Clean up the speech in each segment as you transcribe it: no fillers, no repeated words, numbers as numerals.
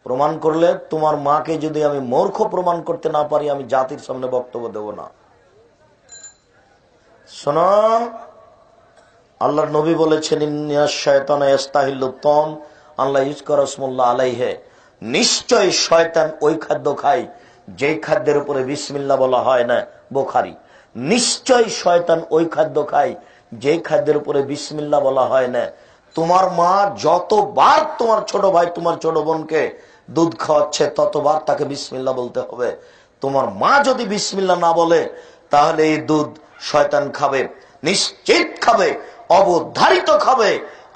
প্রমাণ করলে তোমার মাকে যদি আমি মূর্খ প্রমাণ করতে না পারি আমি জাতির সামনে বক্তব্য দেব না। শোনো, আল্লাহর নবী বলেছেন নিশ্চয় শয়তান ওই খাদ্য খায় যেই খাদ্যের উপরে বিসমিল্লাহ বলা হয় না। বুখারী। নিশ্চয় শয়তান ওই খাদ্য খায় যেই খাদ্যের উপরে বিসমিল্লাহ বলা হয় না। তোমার মা যতবার তোমার ছোট ভাই তোমার ছোট বোনকে দুধ খাওয়াচ্ছে ততবার তাকে বিসমিল্লাহ বলতে হবে। তোমার মা যদি বিসমিল্লাহ না বলে তাহলে এই দুধ শয়তান খাবে, নিশ্চিত খাবে, অবধারিত খাবে।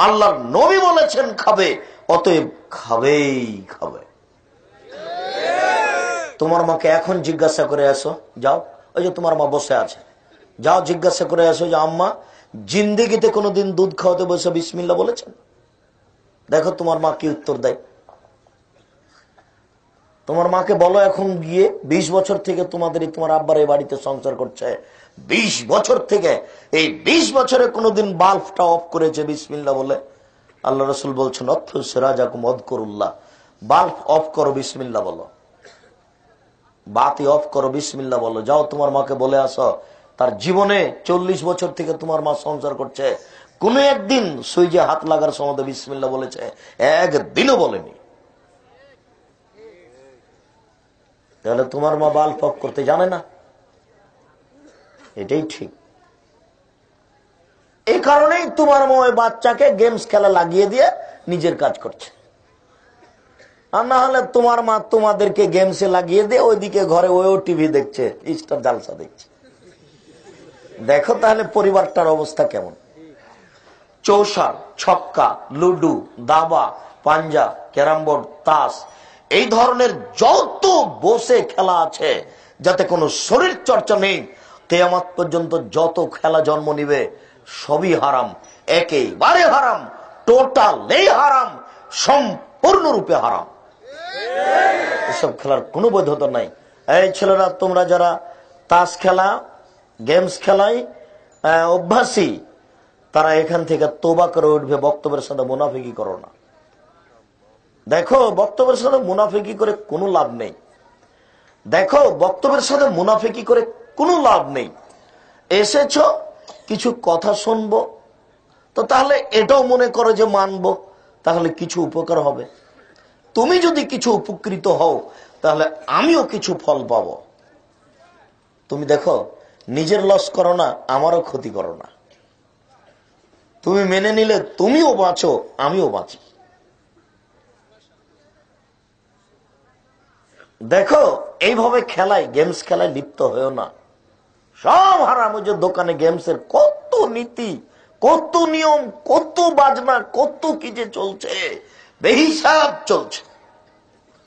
আল্লাহর নবী বলেছেন খাবে, অতএব খাবেই খাবে। তোমার মাকে এখন জিজ্ঞাসা করে আসো, যাও, ওই যে তোমার মা বসে আছে, যাও জিজ্ঞাসা করে আসো যে আম্মা জিন্দেগিতে কোনোদিন দুধ খাওয়াতে বসে বিসমিল্লাহ বলেছেন? দেখো তোমার মা কি উত্তর দেয়। তোমার মাকে বলো এখন গিয়ে 20 বছর থেকে তোমার আব্বার এই বাড়িতে সংসার করছে, 20 বছর থেকে এই 20 বছরে কোনোদিন বাল্বটা অফ করেছে বিসমিল্লাহ বলে? আল্লাহ রাসূল বলছেন অথরাজাকুম অযকুরুল্লাহ, বাল্ব অফ করো বিসমিল্লাহ বলো, বাতি অফ করো বিসমিল্লাহ বলো। যাও তোমার মাকে বলে আসো তার জীবনে 40 বছর থেকে তোমার মা সংসার করছে, কোন একদিন সুইচে হাত লাগার সময় বিসমিল্লাহ বলেছে? একদিনও বলেনি। তাহলে তোমার মা বাল্ব অফ করতে জানে না, এটাই ঠিক। এই কারণেই তোমার মা ওই বাচ্চাকে গেমস খেলা লাগিয়ে দিয়ে নিজের কাজ করছে। আর না হলে তোমার মা তোমাদেরকে গেমসে লাগিয়ে দিয়ে ওইদিকে ঘরে ওই টিভি দেখছে, স্টার জালসা দেখছে। দেখো তাহলে পরিবারটার অবস্থা কেমন। চৌসার, ছক্কা, লুডু, দাবা, পাঞ্জা, ক্যারাম বোর্ড, তাস, এই ধরনের যত বসে খেলা আছে যাতে কোনো শরীর চর্চা নেই, কিয়ামত পর্যন্ত যত খেলা জন্ম নিবে সবই হারাম, একেবারে হারাম, টোটালি হারাম, সম্পূর্ণরূপে হারাম। এসব খেলার কোনো বৈধতা নাই। এই ছেলেরা, তোমরা যারা তাস খেলা, গেমস খেলায় অভ্যাসী, তারা এখান থেকে তওবা করে উঠবে। বক্তব্যের সাথে মুনাফিকি করো না। দেখো, বক্তব্যের সাথে মুনাফিকি করে কোনো লাভ নেই। দেখো, বক্তব্যের সাথে মুনাফিকি করে কোনো লাভ নেই। এসেছো কিছু কথা শুনবো, তো তাহলে এটাও মনে করো যে মানবো, তাহলে কিছু উপকার হবে। তুমি যদি কিছু উপকৃত হও তাহলে আমিও কিছু ফল পাবো। তুমি দেখো, নিজের লস করো না, আমারও ক্ষতি করো না। তুমি মেনে নিলে তুমিও বাঁচো, আমিও বাঁচি। দেখো, এইভাবে খেলায়, গেমস খেলায় লিপ্ত হয়েও না, সব হারাম। ওই যে দোকানে গেমসের কত নীতি, কত নিয়ম, কত বাজনা, কত কি যে চলছে, বেহিসাব চলছে।